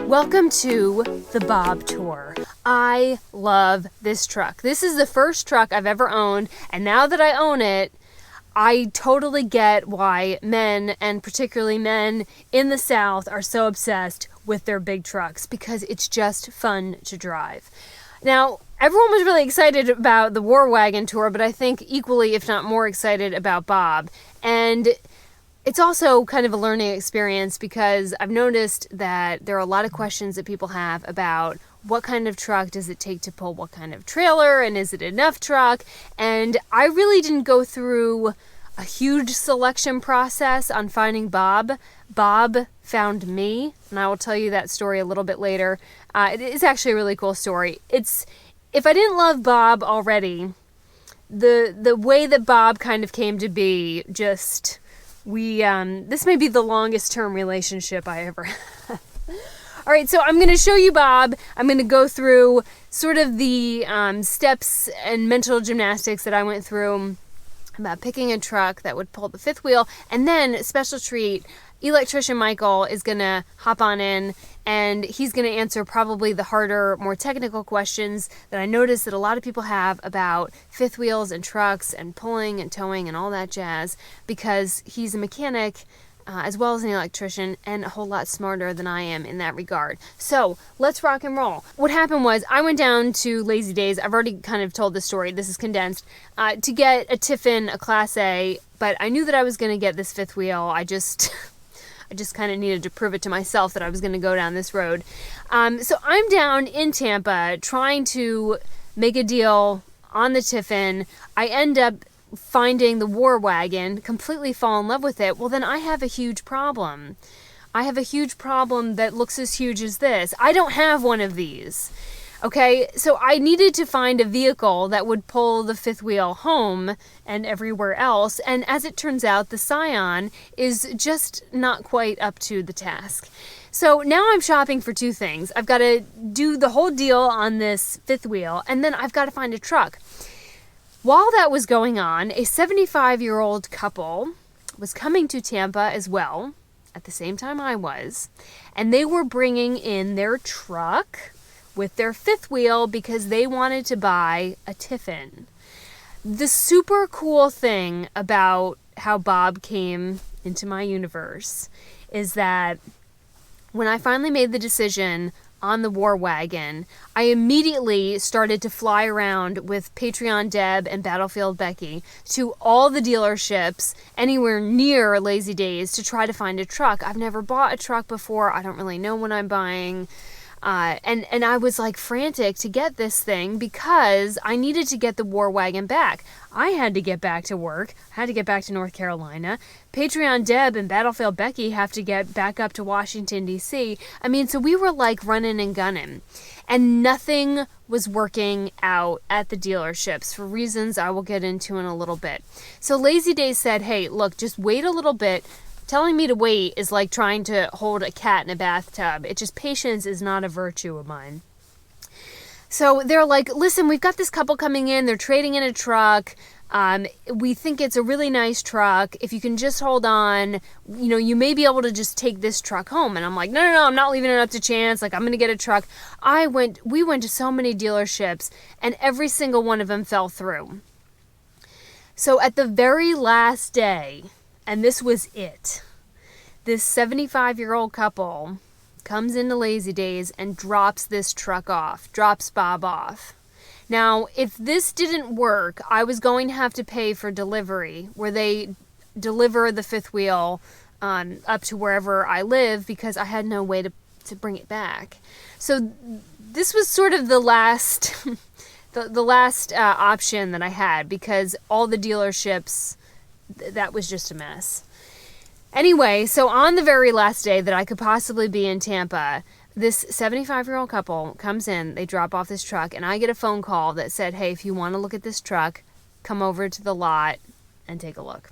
Welcome to the Bob Tour. I love this truck. This is the first truck I've ever owned, and now that I own it, I totally get why men, and particularly men in the South, are so obsessed with their big trucks, because it's just fun to drive. Now, everyone was really excited about the War Wagon tour, but I think equally, if not more excited about Bob. And it's also kind of a learning experience because I've noticed that there are a lot of questions that people have about what kind of truck does it take to pull what kind of trailer, and is it enough truck? And I really didn't go through a huge selection process on finding Bob. Bob found me, and I will tell you that story a little bit later. It is actually a really cool story. If I didn't love Bob already, the way that Bob kind of came to be, just this may be the longest term relationship I ever had. All right, so I'm going to show you Bob. I'm going to go through sort of the steps and mental gymnastics that I went through about picking a truck that would pull the fifth wheel. And then, special treat, electrician Michael is going to hop on in, and he's going to answer probably the harder, more technical questions that I noticed that a lot of people have about fifth wheels and trucks and pulling and towing and all that jazz, because he's a mechanic as well as an electrician, and a whole lot smarter than I am in that regard. So let's rock and roll. What happened was I went down to Lazy Days. I've already kind of told the story. This is condensed. To get a Tiffin, a Class A, but I knew that I was going to get this fifth wheel. I just kind of needed to prove it to myself that I was going to go down this road. So I'm down in Tampa trying to make a deal on the Tiffin. I end up finding the War Wagon, completely fall in love with it. Well, then I have a huge problem. I have a huge problem that looks as huge as this. I don't have one of these. Okay, so I needed to find a vehicle that would pull the fifth wheel home and everywhere else. And as it turns out, the Scion is just not quite up to the task. So now I'm shopping for two things. I've got to do the whole deal on this fifth wheel, and then I've got to find a truck. While that was going on, a 75-year-old couple was coming to Tampa as well, at the same time I was, and they were bringing in their truck with their fifth wheel because they wanted to buy a Tiffin. The super cool thing about how Bob came into my universe is that when I finally made the decision on the War Wagon, I immediately started to fly around with Patreon Deb and Battlefield Becky to all the dealerships anywhere near Lazy Days to try to find a truck. I've never bought a truck before. I don't really know what I'm buying. And I was like frantic to get this thing because I needed to get the War Wagon back. I had to get back to work. I had to get back to North Carolina. Patreon Deb and Battlefield Becky have to get back up to Washington, D.C. I mean, so we were like running and gunning. And nothing was working out at the dealerships for reasons I will get into in a little bit. So Lazy Days said, hey, look, just wait a little bit. Telling me to wait is like trying to hold a cat in a bathtub. Patience is not a virtue of mine. So they're like, listen, we've got this couple coming in. They're trading in a truck. We think it's a really nice truck. If you can just hold on, you may be able to just take this truck home. And I'm like, no, I'm not leaving it up to chance. Like, I'm going to get a truck. We went to so many dealerships, and every single one of them fell through. So at the very last day, and this was it, this 75-year-old couple comes into Lazy Days and drops this truck off, drops Bob off. Now, if this didn't work, I was going to have to pay for delivery, where they deliver the fifth wheel up to wherever I live, because I had no way to bring it back. So this was sort of the last the last option that I had, because all the dealerships, that was just a mess. Anyway, so on the very last day that I could possibly be in Tampa, this 75-year-old couple comes in, they drop off this truck, and I get a phone call that said, hey, if you want to look at this truck, come over to the lot and take a look.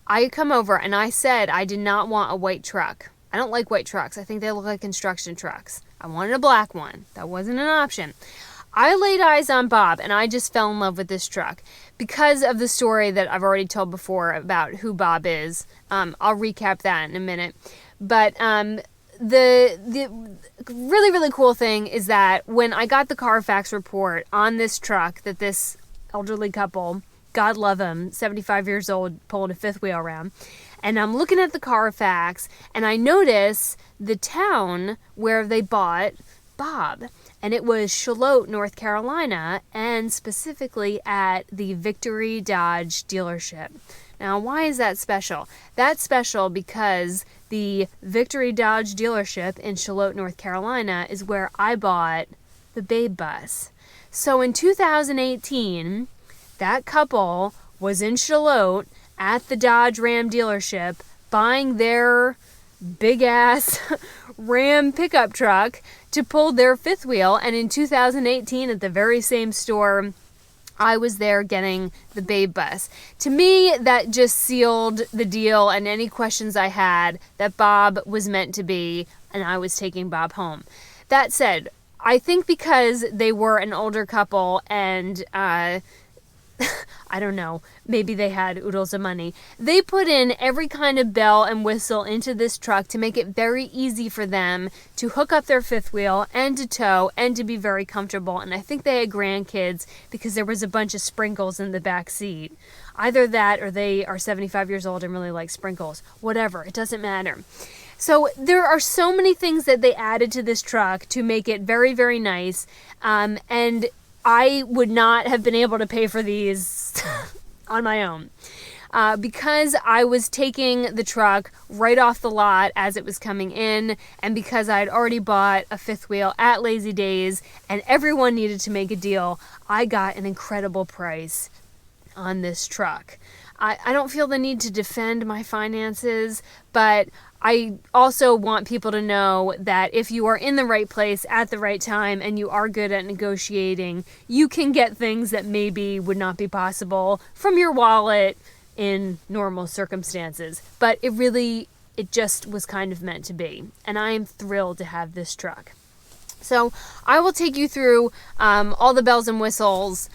I come over, and I said I did not want a white truck. I don't like white trucks. I think they look like construction trucks. I wanted a black one. That wasn't an option. I laid eyes on Bob, and I just fell in love with this truck because of the story that I've already told before about who Bob is. I'll recap that in a minute. But the really, really cool thing is that when I got the Carfax report on this truck that this elderly couple, God love him, 75 years old, pulled a fifth wheel around, and I'm looking at the Carfax, and I notice the town where they bought Bob, and it was Charlotte, North Carolina, and specifically at the Victory Dodge dealership. Now, why is that special? That's special because the Victory Dodge dealership in Charlotte, North Carolina is where I bought the Babe Bus. So in 2018, that couple was in Charlotte at the Dodge Ram dealership buying their big-ass Ram pickup truck to pull their fifth wheel. And in 2018, at the very same store, I was there getting the Babe Bus. To me, that just sealed the deal and any questions I had that Bob was meant to be, and I was taking Bob home. That said, I think because they were an older couple and I don't know, maybe they had oodles of money, they put in every kind of bell and whistle into this truck to make it very easy for them to hook up their fifth wheel and to tow and to be very comfortable. And I think they had grandkids because there was a bunch of sprinkles in the back seat. Either that or they are 75 years old and really like sprinkles. Whatever, it doesn't matter. So there are so many things that they added to this truck to make it very, very nice. And I would not have been able to pay for these on my own. Because I was taking the truck right off the lot as it was coming in, and because I had already bought a fifth wheel at Lazy Days, and everyone needed to make a deal, I got an incredible price on this truck. I don't feel the need to defend my finances, but I also want people to know that if you are in the right place at the right time and you are good at negotiating, you can get things that maybe would not be possible from your wallet in normal circumstances. But it just was kind of meant to be. And I am thrilled to have this truck. So I will take you through all the bells and whistles.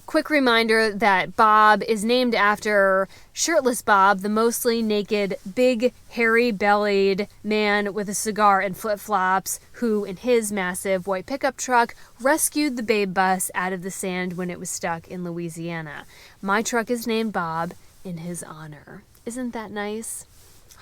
Quick reminder that Bob is named after Shirtless Bob, the mostly naked, big, hairy-bellied man with a cigar and flip-flops who, in his massive white pickup truck, rescued the Babe Bus out of the sand when it was stuck in Louisiana. My truck is named Bob in his honor. Isn't that nice?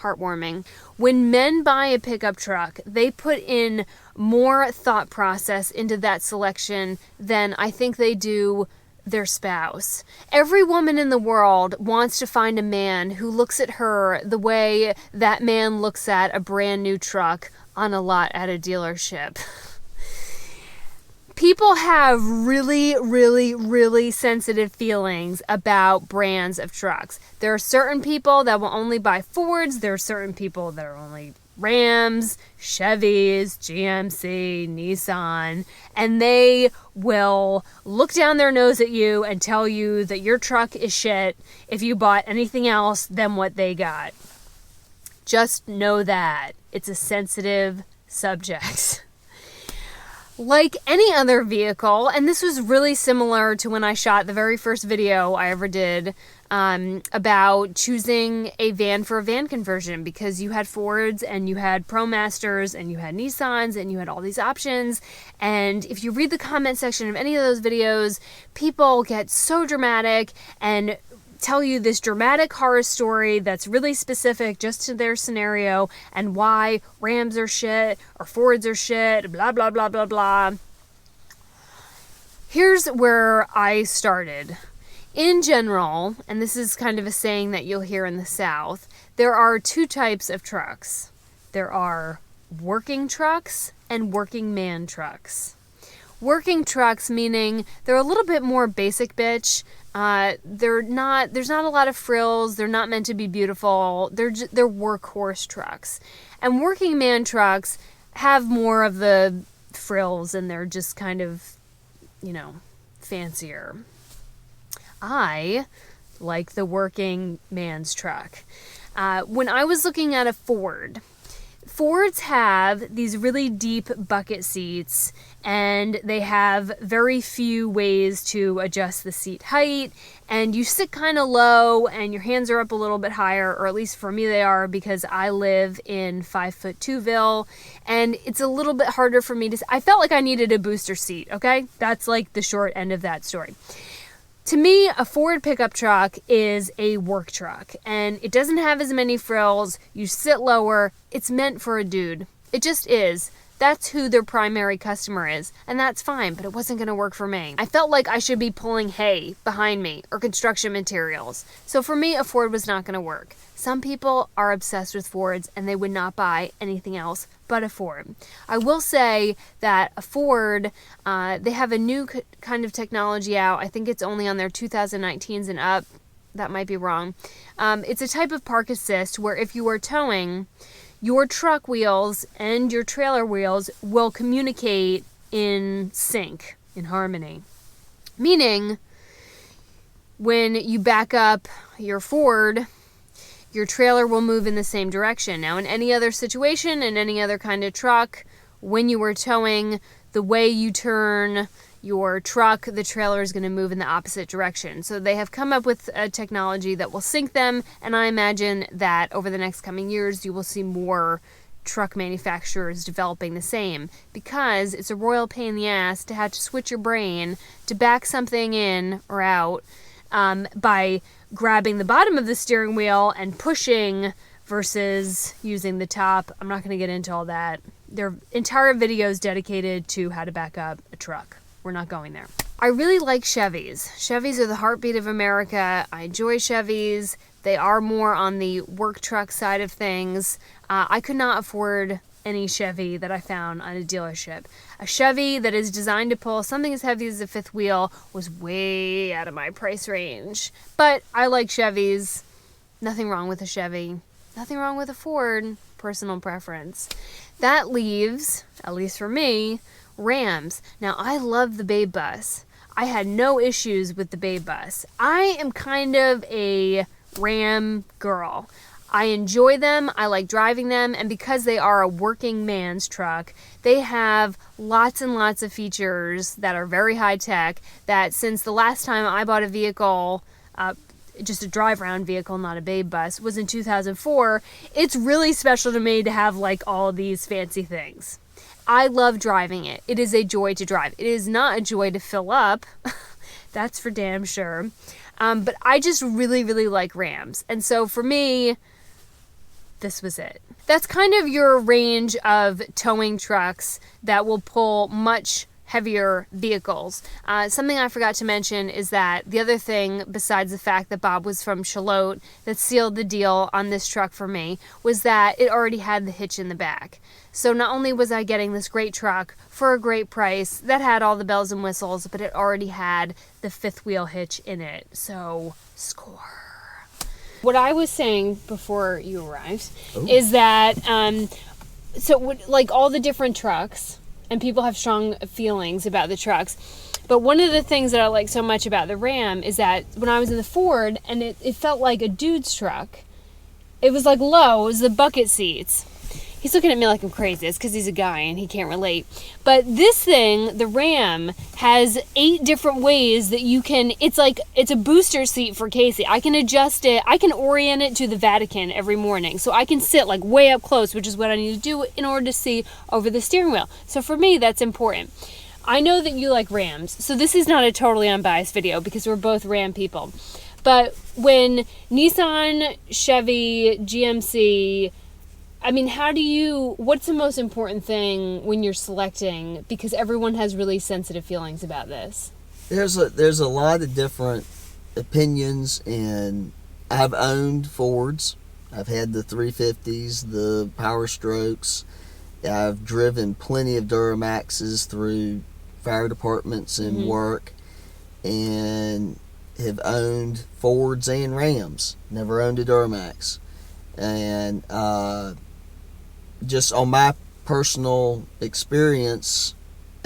Heartwarming. When men buy a pickup truck, they put in more thought process into that selection than I think they do their spouse. Every woman in the world wants to find a man who looks at her the way that man looks at a brand new truck on a lot at a dealership. People have really, really, really sensitive feelings about brands of trucks. There are certain people that will only buy Fords. There are certain people that are only Rams, Chevys, GMC, Nissan, and they will look down their nose at you and tell you that your truck is shit if you bought anything else than what they got. Just know that. It's a sensitive subject. Like any other vehicle, and this was really similar to when I shot the very first video I ever did about choosing a van for a van conversion, because you had Fords and you had ProMasters and you had Nissans and you had all these options. And if you read the comment section of any of those videos, people get so dramatic and tell you this dramatic horror story that's really specific just to their scenario and why Rams are shit or Fords are shit, blah, blah, blah, blah, blah. Here's where I started. In general, and this is kind of a saying that you'll hear in the South, there are two types of trucks. There are working trucks and working man trucks. Working trucks meaning they're a little bit more basic bitch. There's not a lot of frills. They're not meant to be beautiful. They're workhorse trucks. And working man trucks have more of the frills and they're just kind of, fancier. I like the working man's truck. When I was looking at a Ford, Fords have these really deep bucket seats, and they have very few ways to adjust the seat height, and you sit kind of low and your hands are up a little bit higher, or at least for me they are, because I live in 5'2"ville, and it's a little bit harder for me to... I felt like I needed a booster seat, okay? That's like the short end of that story. To me, a Ford pickup truck is a work truck, and it doesn't have as many frills. You sit lower. It's meant for a dude. It just is. That's who their primary customer is, and that's fine, but it wasn't going to work for me. I felt like I should be pulling hay behind me or construction materials. So for me, a Ford was not going to work. Some people are obsessed with Fords, and they would not buy anything else but a Ford. I will say that a Ford, they have a new kind of technology out. I think it's only on their 2019s and up. That might be wrong. It's a type of park assist where if you are towing, your truck wheels and your trailer wheels will communicate in sync, in harmony. Meaning, when you back up your Ford, your trailer will move in the same direction. Now, in any other situation, in any other kind of truck, when you are towing, the way you turn your truck, the trailer is going to move in the opposite direction. So they have come up with a technology that will sync them, and I imagine that over the next coming years, you will see more truck manufacturers developing the same, because it's a royal pain in the ass to have to switch your brain to back something in or out by grabbing the bottom of the steering wheel and pushing versus using the top. I'm not going to get into all that. There are entire videos dedicated to how to back up a truck. We're not going there. I really like Chevys. Chevys are the heartbeat of America. I enjoy Chevys. They are more on the work truck side of things. I could not afford any Chevy that I found on a dealership. A Chevy that is designed to pull something as heavy as a fifth wheel was way out of my price range. But I like Chevys. Nothing wrong with a Chevy. Nothing wrong with a Ford. Personal preference. That leaves, at least for me, Rams. Now, I love the Babe Bus. I had no issues with the Babe Bus. I am kind of a Ram girl. I enjoy them, I like driving them, and because they are a working man's truck, they have lots and lots of features that are very high tech, that since the last time I bought a vehicle, just a drive-around vehicle, not a Babe Bus, was in 2004, it's really special to me to have like all these fancy things. I love driving it. It is a joy to drive. It is not a joy to fill up. That's for damn sure. But I just really, really like Rams. And so for me, this was it. That's kind of your range of towing trucks that will pull much heavier vehicles. Something I forgot to mention is that the other thing, besides the fact that Bob was from Charlotte, that sealed the deal on this truck for me, was that it already had the hitch in the back. So not only was I getting this great truck for a great price that had all the bells and whistles, but it already had the fifth wheel hitch in it. So, score. What I was saying before you arrived is that, like all the different trucks, and people have strong feelings about the trucks, but one of the things that I like so much about the Ram is that when I was in the Ford, and it felt like a dude's truck, it was like low, it was the bucket seats. He's looking at me like I'm crazy. It's because he's a guy and he can't relate. But this thing, the Ram, has 8 different ways that you can... It's a booster seat for Casey. I can adjust it. I can orient it to the Vatican every morning. So I can sit like way up close, which is what I need to do in order to see over the steering wheel. So for me, that's important. I know that you like Rams. So this is not a totally unbiased video because we're both Ram people. But when Nissan, Chevy, GMC... I mean, what's the most important thing when you're selecting? Because everyone has really sensitive feelings about this. There's a lot of different opinions, and I've owned Fords. I've had the 350s, the Power Strokes. I've driven plenty of Duramaxes through fire departments and work, and have owned Fords and Rams. Never owned a Duramax. And just on my personal experience,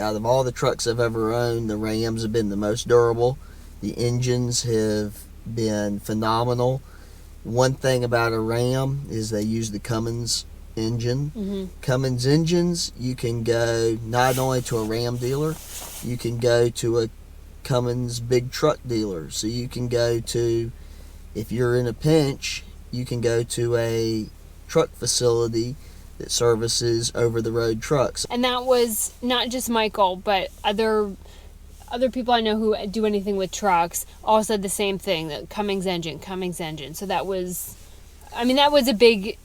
out of all the trucks I've ever owned, the Rams have been the most durable. The engines have been phenomenal. One thing about a Ram is they use the Cummins engine. Cummins engines, you can go not only to a Ram dealer, you can go to a Cummins big truck dealer. So you can go to, if you're in a pinch, you can go to a truck facility that services over-the-road trucks. And that was not just Michael, but other people I know who do anything with trucks all said the same thing, that Cummins engine. So that was a big...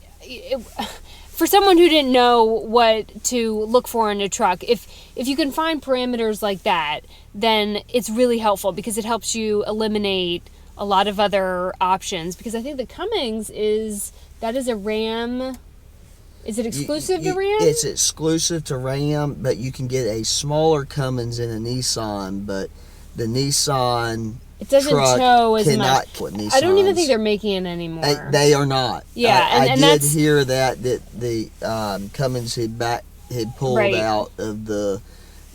for someone who didn't know what to look for in a truck, if you can find parameters like that, then it's really helpful because it helps you eliminate a lot of other options. Because I think the Cummins is a Ram. Is it exclusive to Ram? It's exclusive to Ram, but you can get a smaller Cummins in a Nissan, but the Nissan it doesn't tow as much. I don't even think they're making it anymore. They are not. Yeah, I did hear that the Cummins had pulled out of the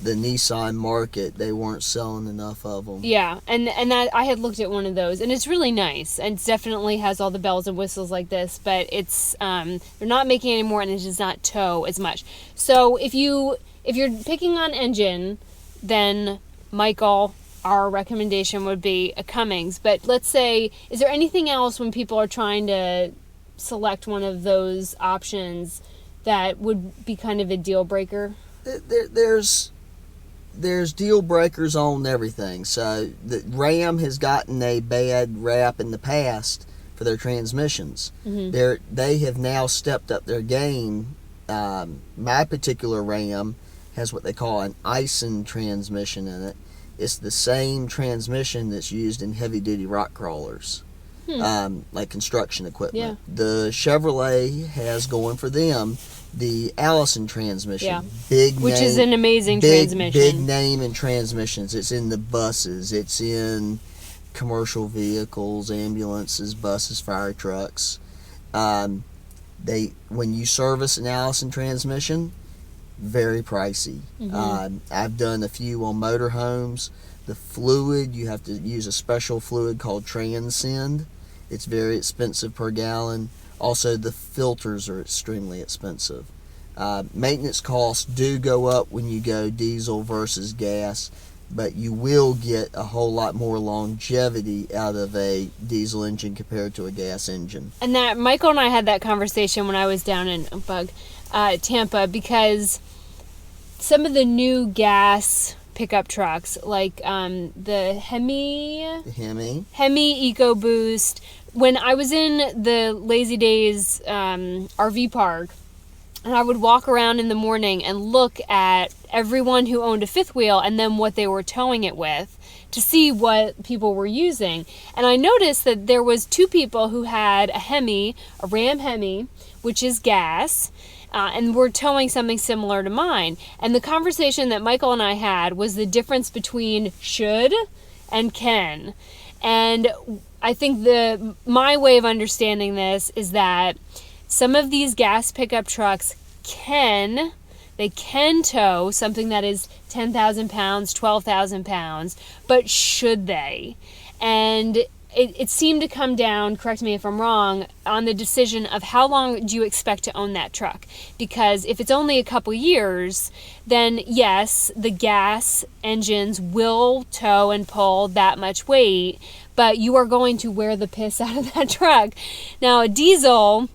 Nissan market. They weren't selling enough of them. Yeah, and that I had looked at one of those, and it's really nice, and it definitely has all the bells and whistles like this, but it's they're not making it anymore, and it does not tow as much. So if you're picking on engine, then Michael, our recommendation would be a Cummins. But let's say, is there anything else when people are trying to select one of those options that would be kind of a deal breaker? There's deal breakers on everything. So the Ram has gotten a bad rap in the past for their transmissions. They have now stepped up their game. My particular Ram has what they call an Ison transmission in it. It's the same transmission that's used in heavy-duty rock crawlers, like construction equipment. Yeah. The Chevrolet has going for them the Allison transmission, which is an amazing transmission. Big name in transmissions. It's in the buses. It's in commercial vehicles, ambulances, buses, fire trucks. When you service an Allison transmission, very pricey. I've done a few on motorhomes. The fluid, you have to use a special fluid called Transcend. It's very expensive per gallon. Also, the filters are extremely expensive. Maintenance costs do go up when you go diesel versus gas, but you will get a whole lot more longevity out of a diesel engine compared to a gas engine. And that Michael and I had that conversation when I was down in Tampa, because some of the new gas pickup trucks, like the Hemi EcoBoost, when I was in the Lazy Days RV park, and I would walk around in the morning and look at everyone who owned a fifth wheel and then what they were towing it with to see what people were using. And I noticed that there was two people who had a Ram Hemi, which is gas, and were towing something similar to mine. And the conversation that Michael and I had was the difference between should and can. And I think my way of understanding this is that some of these gas pickup trucks can tow something that is 10,000 pounds, 12,000 pounds, but should they? And it seemed to come down, correct me if I'm wrong, on the decision of how long do you expect to own that truck. Because if it's only a couple years, then yes, the gas engines will tow and pull that much weight, but you are going to wear the piss out of that truck. Now, a diesels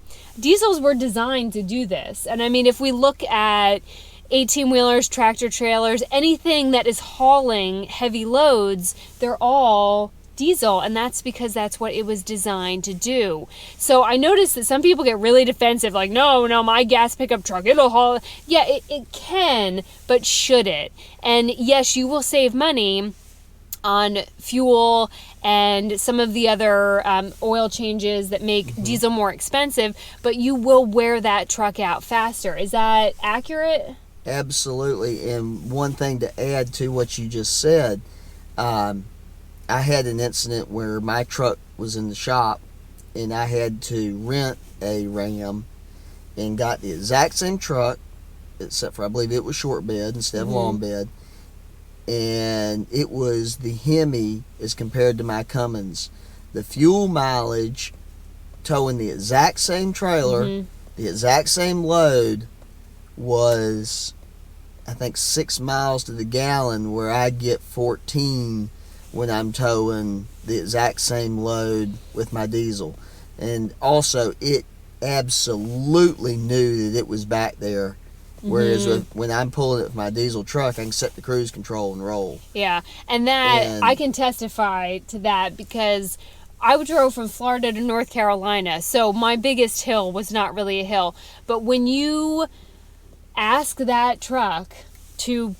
were designed to do this. And I mean, if we look at 18-wheelers, tractor trailers, anything that is hauling heavy loads, they're all diesel, and that's because that's what it was designed to do. So I noticed that some people get really defensive, like, no, my gas pickup truck, it'll haul. Yeah, it can, but should it? And yes, you will save money on fuel and some of the other oil changes that make diesel more expensive, but you will wear that truck out faster. Is that accurate? Absolutely. And one thing to add to what you just said, I had an incident where my truck was in the shop and I had to rent a Ram and got the exact same truck, except for I believe it was short bed instead of long bed. And it was the Hemi as compared to my Cummins. The fuel mileage towing the exact same trailer The exact same load was, I think, 6 miles to the gallon, where I get 14 when I'm towing the exact same load with my diesel. And also, it absolutely knew that it was back there. Whereas when I'm pulling it with my diesel truck, I can set the cruise control and roll. Yeah, and I can testify to that because I drove from Florida to North Carolina, so my biggest hill was not really a hill. But when you ask that truck to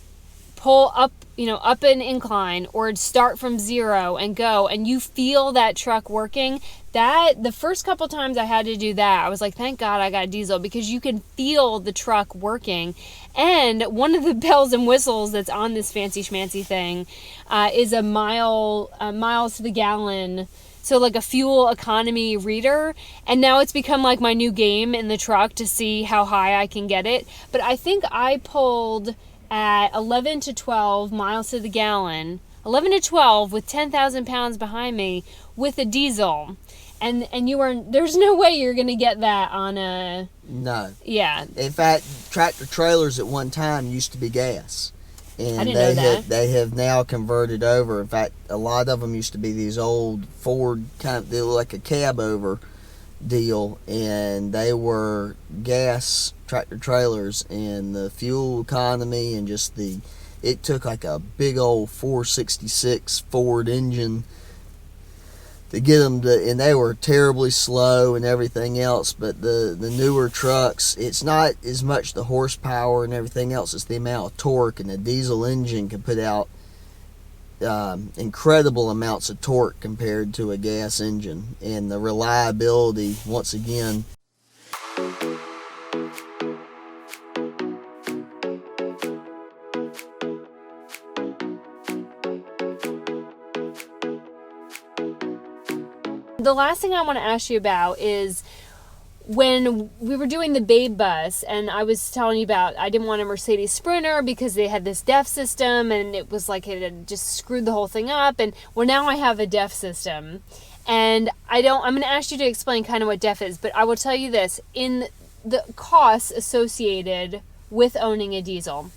pull up, up an incline or start from zero and go, and you feel that truck working, the first couple times I had to do that, I was like, thank God I got a diesel, because you can feel the truck working. And one of the bells and whistles that's on this fancy schmancy thing is a miles to the gallon. So like a fuel economy reader, and now it's become like my new game in the truck to see how high I can get it. But I think I pulled at 11 to 12 miles to the gallon, 11 to 12 with 10,000 pounds behind me with a diesel. And there's no way you're going to get that on a... No. Yeah. In fact, tractor trailers at one time used to be gas. And I didn't know that. They have now converted over. In fact, a lot of them used to be these old Ford they look like a cab over deal, and they were gas tractor trailers, and the fuel economy and just it took like a big old 466 Ford engine to get them to, and they were terribly slow and everything else. But the newer trucks, it's not as much the horsepower and everything else, it's the amount of torque, and the diesel engine can put out incredible amounts of torque compared to a gas engine. And the reliability, once again, The last thing I want to ask you about is when we were doing the Babe bus, and I was telling you about I didn't want a Mercedes Sprinter because they had this DEF system, and it was like it had just screwed the whole thing up. And well, now I have a DEF system, and I'm going to ask you to explain kind of what DEF is, but I will tell you this: in the costs associated with owning a diesel,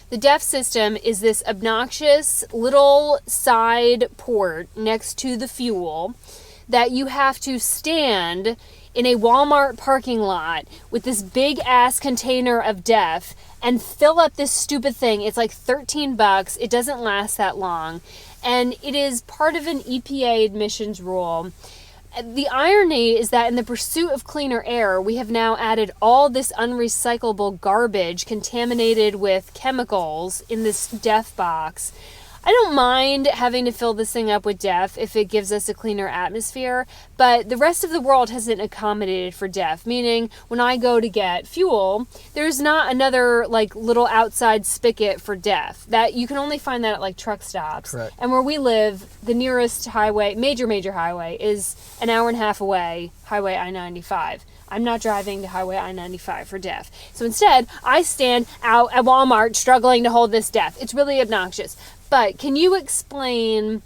the DEF system is this obnoxious little side port next to the fuel that you have to stand in a Walmart parking lot with this big ass container of DEF and fill up this stupid thing. It's like $13. It doesn't last that long. And it is part of an EPA emissions rule. The irony is that in the pursuit of cleaner air, we have now added all this unrecyclable garbage contaminated with chemicals in this DEF box. I don't mind having to fill this thing up with DEF if it gives us a cleaner atmosphere, but the rest of the world hasn't accommodated for DEF, meaning when I go to get fuel, there's not another like little outside spigot for DEF. That you can only find that at like truck stops. Correct. And where we live, the nearest highway, major highway, is an hour and a half away, Highway I-95. I'm not driving to Highway I-95 for DEF. So instead, I stand out at Walmart struggling to hold this DEF. It's really obnoxious. But can you explain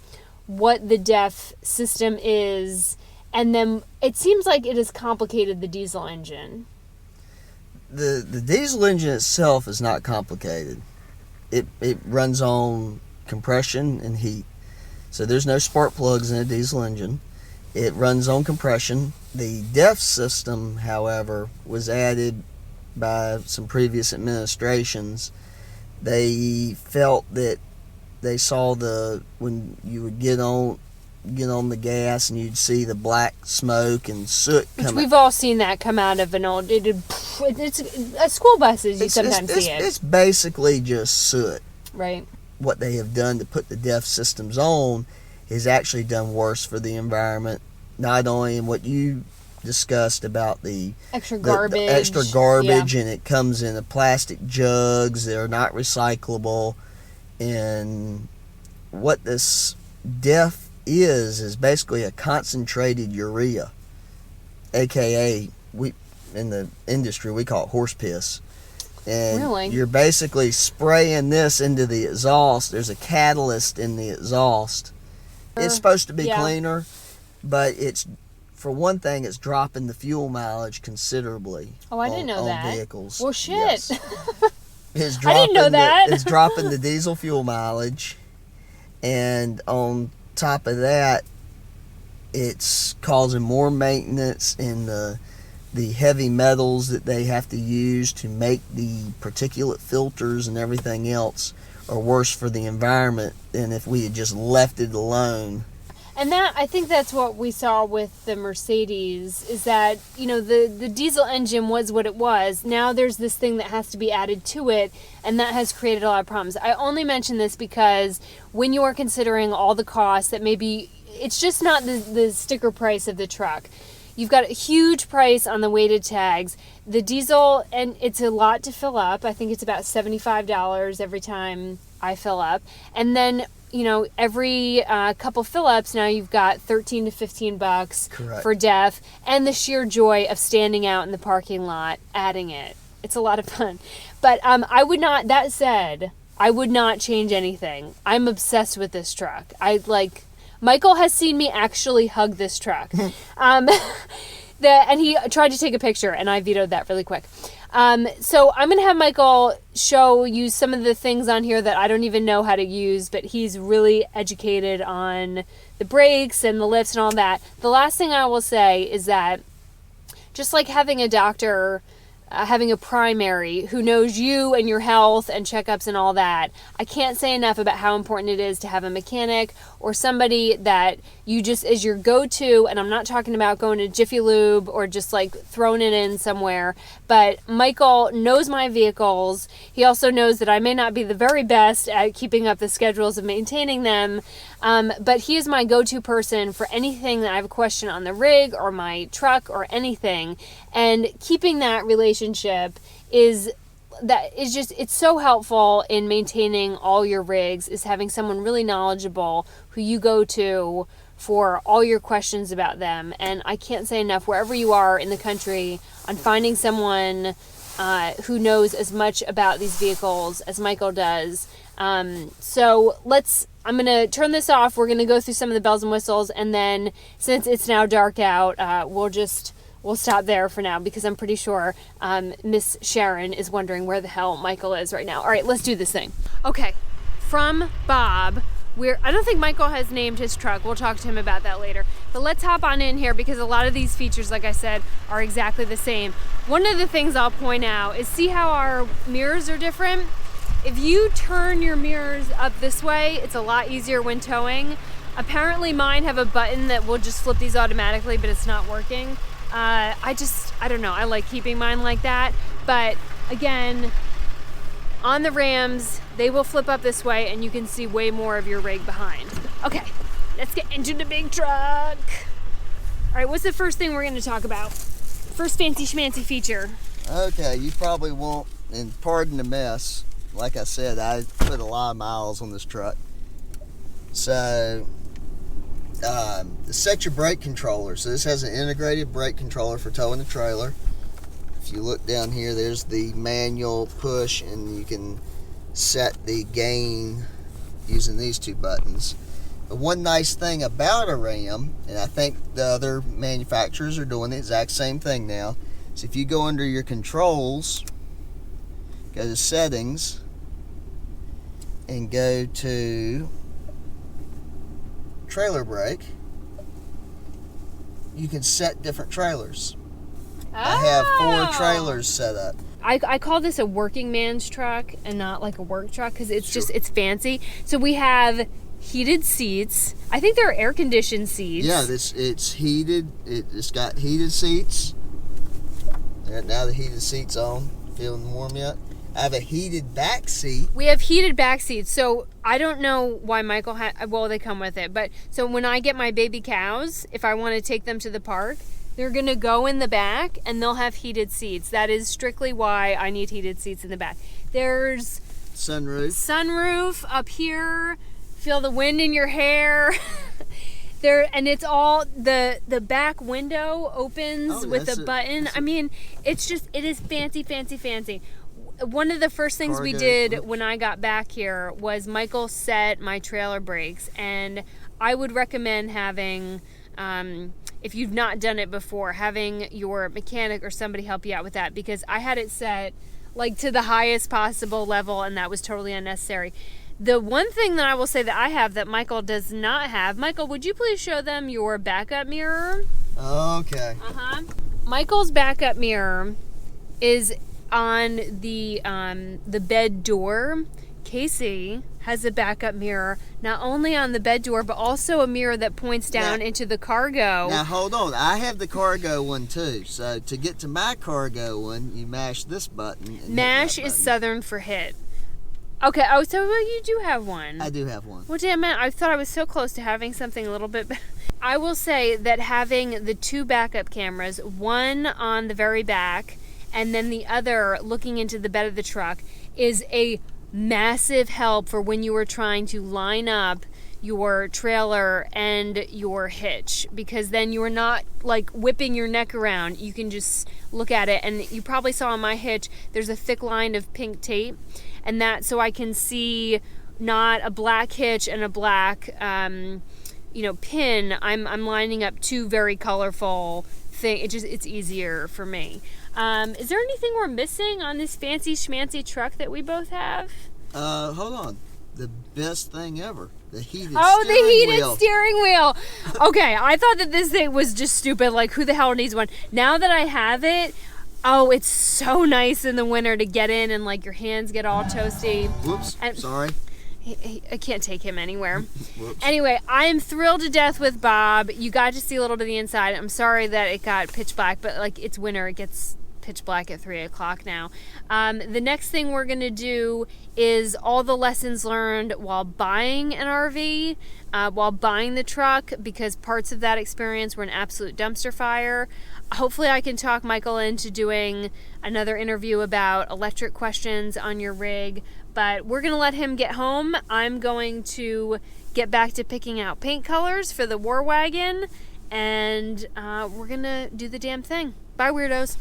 what the DEF system is? And then it seems like it has complicated the diesel engine. The diesel engine itself is not complicated. It runs on compression and heat. So there's no spark plugs in a diesel engine. It runs on compression. The DEF system, however, was added by some previous administrations. They felt that they saw when you would get on the gas and you'd see the black smoke and soot come out. Which we've all seen that come out of an old... It's at school buses you sometimes see it. It's basically just soot. Right. What they have done to put the DEF systems on has actually done worse for the environment. Not only in what you discussed about the extra garbage, yeah. And it comes in the plastic jugs. They're not recyclable. And what this DEF is basically a concentrated urea, aka in the industry we call it horse piss. And really? You're basically spraying this into the exhaust. There's a catalyst in the exhaust. It's supposed to be cleaner, but it's for one thing, it's dropping the fuel mileage considerably. Oh, I didn't know on that. Vehicles. Well, shit. Yes. I didn't know that. It's dropping the diesel fuel mileage, and on top of that, it's causing more maintenance in the heavy metals that they have to use to make the particulate filters and everything else are worse for the environment than if we had just left it alone. And that, I think that's what we saw with the Mercedes, is that, you know, the diesel engine was what it was. Now there's this thing that has to be added to it, and that has created a lot of problems. I only mention this because when you are considering all the costs, that maybe it's just not the sticker price of the truck. You've got a huge price on the weighted tags. The diesel, and it's a lot to fill up. I think it's about $75 every time I fill up. And then, you know, every couple fill-ups, now you've got $13 to $15 Correct. for DEF, and the sheer joy of standing out in the parking lot adding it. It's a lot of fun. But I would not, that said, I would not change anything. I'm obsessed with this truck. Michael has seen me actually hug this truck. And he tried to take a picture, and I vetoed that really quick. So I'm going to have Michael show you some of the things on here that I don't even know how to use, but he's really educated on the brakes and the lifts and all that. The last thing I will say is that just like having a doctor, having a primary who knows you and your health and checkups and all that, I can't say enough about how important it is to have a mechanic or somebody that you just is your go-to. And I'm not talking about going to Jiffy Lube or just like throwing it in somewhere, but Michael knows my vehicles. He also knows that I may not be the very best at keeping up the schedules of maintaining them, but he is my go-to person for anything that I have a question on the rig or my truck or anything. And keeping that relationship it's so helpful in maintaining all your rigs, is having someone really knowledgeable who you go to for all your questions about them. And I can't say enough, wherever you are in the country, on finding someone who knows as much about these vehicles as Michael does. So I'm going to turn this off. We're going to go through some of the bells and whistles, and then since it's now dark out, we'll stop there for now, because I'm pretty sure Miss Sharon is wondering where the hell Michael is right now. All right, let's do this thing. Okay, from Bob, I don't think Michael has named his truck. We'll talk to him about that later. But let's hop on in here, because a lot of these features, like I said, are exactly the same. One of the things I'll point out is, see how our mirrors are different? If you turn your mirrors up this way, it's a lot easier when towing. Apparently mine have a button that will just flip these automatically, but it's not working. I don't know, I like keeping mine like that. But again, on the Rams, they will flip up this way and you can see way more of your rig behind. Okay, let's get into the big truck. All right, what's the first thing we're going to talk about? First fancy schmancy feature. Okay, you probably won't, and pardon the mess. Like I said, I put a lot of miles on this truck. So, set your brake controller. So this has an integrated brake controller for towing the trailer. If you look down here, there's the manual push, and you can set the gain using these two buttons. But one nice thing about a Ram, and I think the other manufacturers are doing the exact same thing now, is if you go under your controls, go to settings, and go to trailer brake, you can set different trailers. I have 4 trailers set up. I call this a working man's truck and not like a work truck, because it's just, it's fancy. So we have heated seats. I think they're air conditioned seats. Yeah, it's heated. It's got heated seats. Now the heated seat's on. Feeling warm yet? I have a heated back seat. We have heated back seats. So I don't know why Michael well, they come with it. But so when I get my baby cows, if I want to take them to the park, they're going to go in the back and they'll have heated seats. That is strictly why I need heated seats in the back. There's sunroof up here. Feel the wind in your hair. And it's all, the back window opens with a button. I mean, it is fancy, fancy, fancy. One of the first things we did when I got back here was Michael set my trailer brakes, and I would recommend having, if you've not done it before, having your mechanic or somebody help you out with that, because I had it set like to the highest possible level and that was totally unnecessary. The one thing that I will say that I have that Michael does not have, Michael, would you please show them your backup mirror? Okay. Michael's backup mirror is on the bed door. Casey has a backup mirror not only on the bed door but also a mirror that points down into the cargo. Now hold on, I have the cargo one too. So to get to my cargo one, you mash this button. And Mash is Southern for hit. Okay, oh, so you do have one. I do have one. Well, damn it, I thought I was so close to having something a little bit better. I will say that having the 2 backup cameras, one on the very back and then the other looking into the bed of the truck, is a massive help for when you are trying to line up your trailer and your hitch, because then you are not like whipping your neck around. You can just look at it, and you probably saw on my hitch there's a thick line of pink tape, and that so I can see not a black hitch and a black pin. I'm lining up 2 very colorful things. It's easier for me. Is there anything we're missing on this fancy schmancy truck that we both have? Hold on. The best thing ever. The heated steering wheel. The heated wheel. steering wheel. Okay, I thought that this thing was just stupid. Like, who the hell needs one? Now that I have it, oh, it's so nice in the winter to get in and like your hands get all toasty. Whoops, sorry. I can't take him anywhere. Whoops. Anyway, I am thrilled to death with Bob. You got to see a little bit of the inside. I'm sorry that it got pitch black, but like it's winter, it gets pitch black at 3 o'clock now. The next thing we're gonna do is all the lessons learned while buying an RV, while buying the truck, because parts of that experience were an absolute dumpster fire. Hopefully I can talk Michael into doing another interview about electric questions on your rig, but we're gonna let him get home. I'm going to get back to picking out paint colors for the War Wagon, and we're gonna do the damn thing. Bye, weirdos.